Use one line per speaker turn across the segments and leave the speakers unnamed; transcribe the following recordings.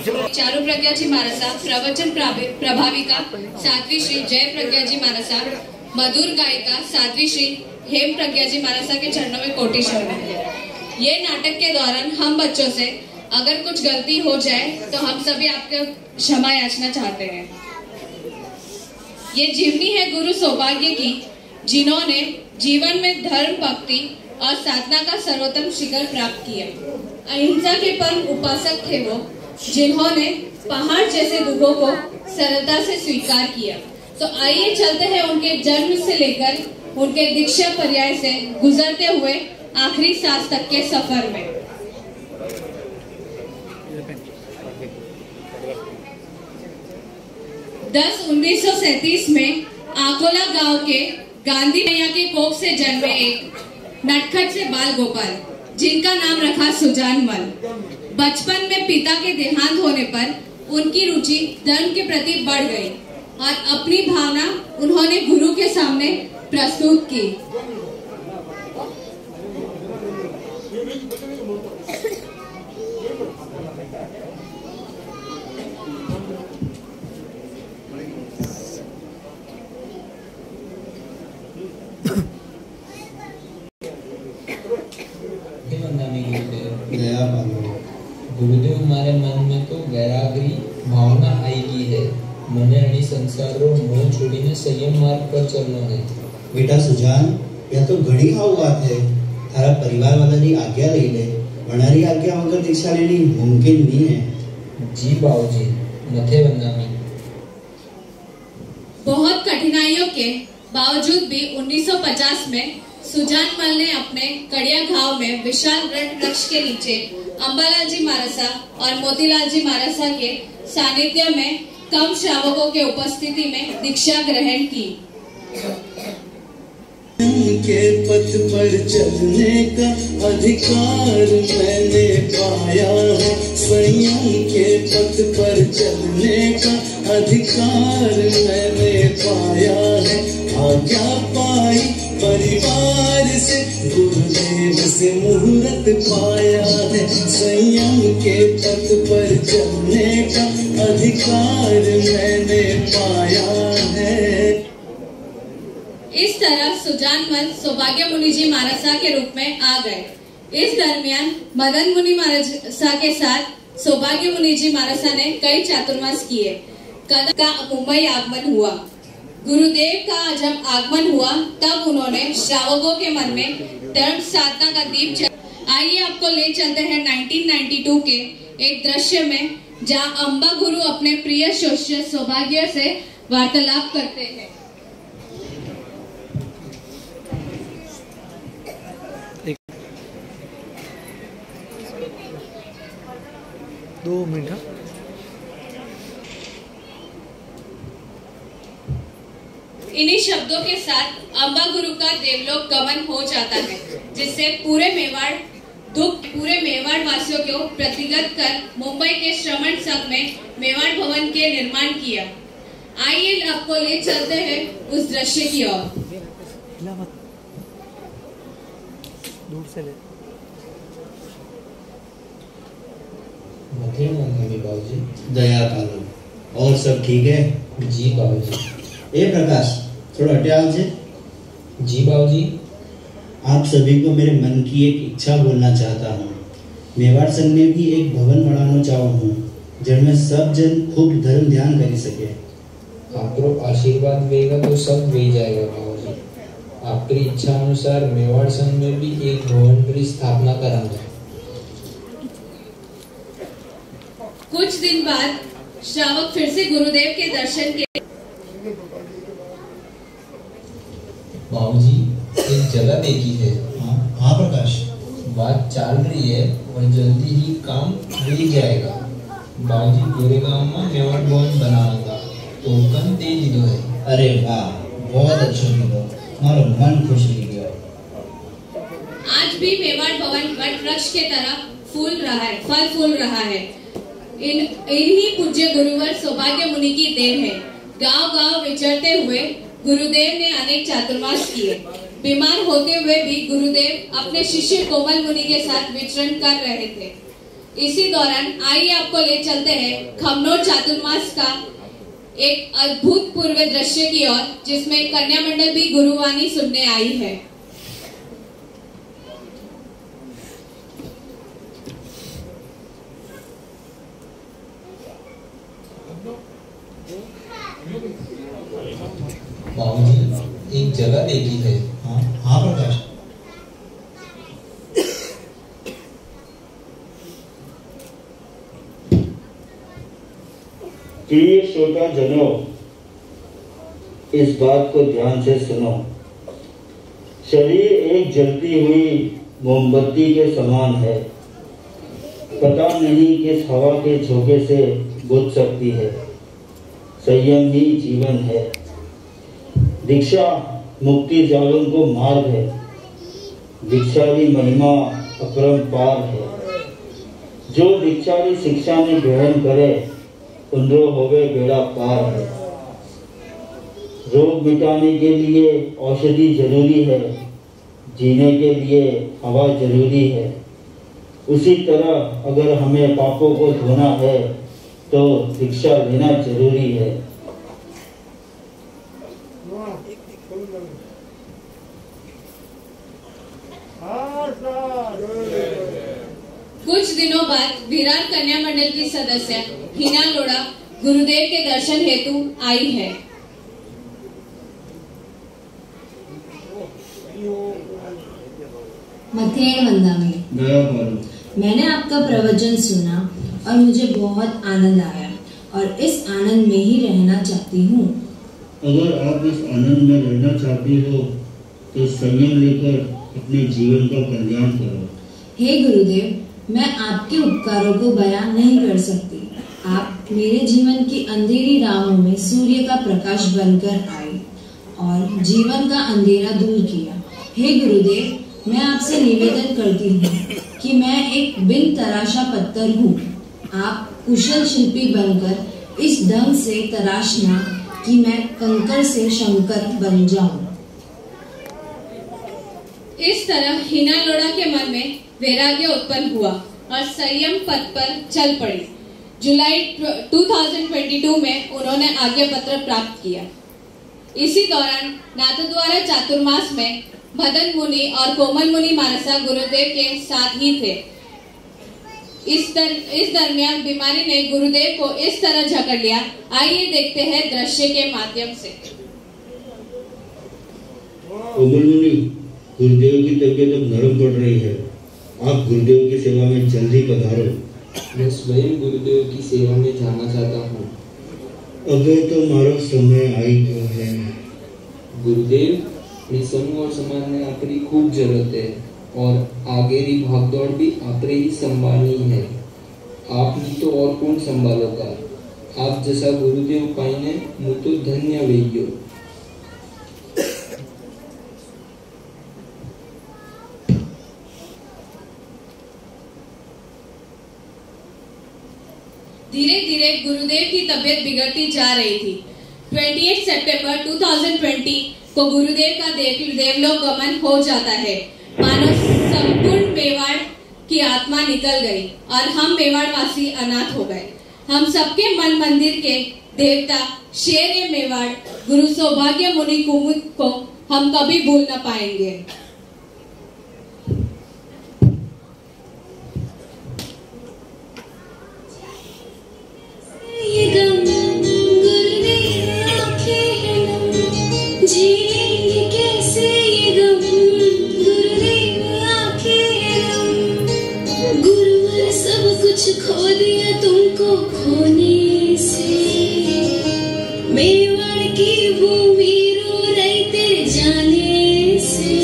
चारु प्रज्ञा जी मानसा, प्रवचन प्रभाविका साध्वी श्री जय प्रज्ञा जी मानसा, मधुर गायिका साध्वी श्री हेम प्रज्ञा जी मानसा के चरणों में कोटि शरण। ये नाटक के दौरान हम बच्चों से अगर कुछ गलती हो जाए तो हम सभी आपके क्षमा याचना चाहते हैं। ये जीवनी है गुरु सौभाग्य की, जिन्होंने जीवन में धर्म, भक्ति और साधना का सर्वोत्तम शिखर प्राप्त किया। अहिंसा के परम उपासक थे वो, जिन्होंने पहाड़ जैसे दुखों को सरलता से स्वीकार किया। तो आइए चलते हैं उनके जन्म से लेकर उनके दीक्षा पर्याय से गुजरते हुए आखिरी सांस तक के सफर में। 1937 में आकोला गांव के गांधी मैया के कोख से जन्मे एक नटखट से बाल गोपाल, जिनका नाम रखा सुजानमल। बचपन में पिता के देहांत होने पर उनकी रुचि धर्म के प्रति बढ़ गई और अपनी भावना उन्होंने गुरु के सामने प्रस्तुत की।
गुरुदेव, हमारे मन में तो वैराग्य भावना आएगी है। मने अणी संसारो मोह छोड़ीने संयम मार्ग पर चलनो है।
बेटा सुजान, यह तो घणी हाउ बात है। थारा परिवार वाला आज्ञा ले ले, वनारी आज्ञा वगर दीक्षा लेनी मुमकिन नहीं है।
जी बाबूजी, मथे वंदामी।
बहुत कठिनाइयों के बावजूद भी 1950 में सुजानमल ने अपने कड़िया गांव में विशाल वृक्ष के नीचे अंबालाल जी मारसा और मोतीलाल जी मारसा के सानिध्य में कम श्रावकों के उपस्थिति में दीक्षा ग्रहण की।
के पथ पर चलने का अधिकार मैंने पाया है। संयम के पथ पर चलने का अधिकार मैंने पाया है। आज्ञा पाई परिवार से, गुरुदेव से मुहूर्त पाया है। संयम के पथ पर चलने का अधिकार मैंने पाया है।
इस तरह सुजानमल सौभाग्य मुनि जी मानसा के रूप में आ गए। इस दरमियान मदन मुनि मानसा के साथ सौभाग्य मुनि जी मानसा ने कई चातुर्मास किए। कदम का मुंबई आगमन हुआ। गुरुदेव का जब आगमन हुआ तब उन्होंने श्रावकों के मन में धर्म साधना का दीप आइए आपको ले चलते हैं 1992 के एक दृश्य में, जहां अम्बा गुरु अपने प्रिय शिष्य सौभाग्य से वार्तालाप करते हैं।
दो मिनट।
इन्हीं शब्दों के साथ अम्बा गुरु का देवलोक गमन हो जाता है, जिससे पूरे मेवाड़ वासियों को प्रतिगत कर मुंबई के श्रमण संघ में मेवाड़ भवन के निर्माण किया। आइए आपको ले चलते हैं उस दृश्य की ओर।
दूर से ले।
बाबूजी,
दया पालो। और सब ठीक है?
जी बाबूजी।
ए प्रकाश, थोड़ा हटे आओ जी।
जी बाबूजी।
आप सभी को मेरे मन की एक इच्छा बोलना चाहता हूँ। मेवाड़ संघ में भी एक भवन बनाना चाहूँ हूँ, जिनमें सब जन खूब धर्म ध्यान कर सके।
आपको आशीर्वाद देगा तो सब दे जाएगा बाबूजी। आपकी इच्छा अनुसार मेवाड़ संघ में भी एक भवन की स्थापना करूंगा।
कुछ दिन बाद श्रावक फिर से गुरुदेव के दर्शन के।
बाबूजी, एक जगह देखी है।
हाँ प्रकाश,
बात चल रही है और जल्दी ही काम हो जाएगा। बाबूजी, पूरे गांव में मेवाड़ भवन बनाऊंगा, तो कम दे दी दो है।
अरे वाह, बहुत अच्छा कीधो, मारो मन खुश हो गया।
आज भी मेवाड़ भवन वट वृक्ष के तरह फल फूल रहा है। इन्हीं पूज्य गुरुवर सौभाग्य मुनि की देन है। गांव-गांव विचरते हुए गुरुदेव ने अनेक चातुर्मास किए। बीमार होते हुए भी गुरुदेव अपने शिष्य कोमल मुनि के साथ विचरण कर रहे थे। इसी दौरान आइए आपको ले चलते हैं खमनोर चातुर्मास का एक अद्भुतपूर्व दृश्य की ओर, जिसमें कन्या मंडल भी गुरुवाणी सुनने आई है।
बाबूजी एक जगह देखी है।
हाँ प्रकाश। प्रिय श्रोता जनों, इस बात को ध्यान से सुनो। शरीर एक जलती हुई मोमबत्ती के समान है, पता नहीं किस हवा के झोंके से बुझ सकती है। संयम ही जीवन है। दीक्षा मुक्ति जागरण को मार्ग है। दीक्षारी महिमा अपरंपार है। जो दीक्षारी शिक्षा में ग्रहण करे उन्द्रो होवे बेड़ा पार है। रोग मिटाने के लिए औषधि जरूरी है, जीने के लिए हवा जरूरी है। उसी तरह अगर हमें पापों को धोना है तो दीक्षा लेना जरूरी है।
कुछ दिनों बाद विरार कन्या मंडल की सदस्य हिना लोढ़ा गुरुदेव के दर्शन हेतु आई है।
मथेण वंदामी, मैंने आपका प्रवचन सुना और मुझे बहुत आनंद आया और इस आनंद में ही रहना चाहती हूँ।
अगर आप इस आनंद में रहना चाहती हो तो संयम लेकर अपने जीवन का कल्याण करो। हे
गुरुदेव, मैं आपके उपकारों को बयान नहीं कर सकती। आप मेरे जीवन की अंधेरी राहों में सूर्य का प्रकाश बनकर आए और जीवन का अंधेरा दूर किया। हे गुरुदेव, मैं आपसे निवेदन करती हूँ कि मैं एक बिन तराशा पत्थर हूँ। आप कुशल शिल्पी बनकर इस ढंग से तराशना कि मैं कंकर से शंकर बन जाऊं।
इस तरह हिना लोढ़ा के मन में वैराग्य उत्पन्न हुआ और संयम पथ पर चल पड़ी। जुलाई 2022 में उन्होंने आज्ञा पत्र प्राप्त किया। इसी दौरान नाथद्वारा चातुर्मास में मदन मुनि और कोमल मुनि मानसा गुरुदेव के साथ ही थे। इस दरमियान बीमारी ने गुरुदेव को इस तरह जकड़ लिया। आइए देखते हैं दृश्य के माध्यम से।
कोमल मुनि, गुरुदेव की तबीयत अब नरम पड़ रही है। आप गुरुदेव की सेवा में जल्दी पधारो।
मैं स्वयं गुरुदेव की सेवा में जाना चाहता हूँ।
अबे तो मारो समय आई गयो है।
गुरुदेव, अपनी समूह और समाज में आपकी खूब जरूरत है और आगेरी भागदौड़ भी आपरे ही संभालनी है। आप नहीं तो और कौन संभालोगा। आप जैसा गुरुदेव पाइने मु तो धन्य वेयो।
धीरे धीरे गुरुदेव की तबीयत बिगड़ती जा रही थी। 28 सितंबर 2020 को गुरुदेव का देवलोक गमन हो जाता है। मानो संपूर्ण मेवाड़ की आत्मा निकल गई और हम मेवाड़वासी अनाथ हो गए। हम सबके मन मंदिर के देवता शेर मेवाड़ गुरु सौभाग्य मुनि कुमुद को हम कभी भूल न पाएंगे।
खो दिया तुमको खोने से, मेवाड़ की भूमि रो रही तेरे जाने से।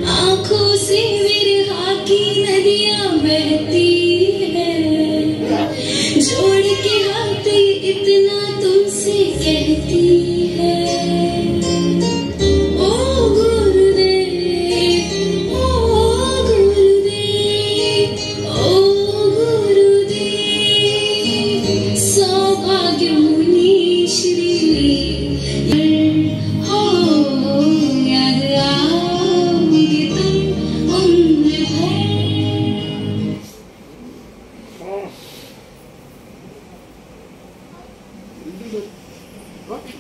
आंखों से विरहा की नदियां बहती है, जोड़ के हाथ इतना तुमसे कहती है।
What?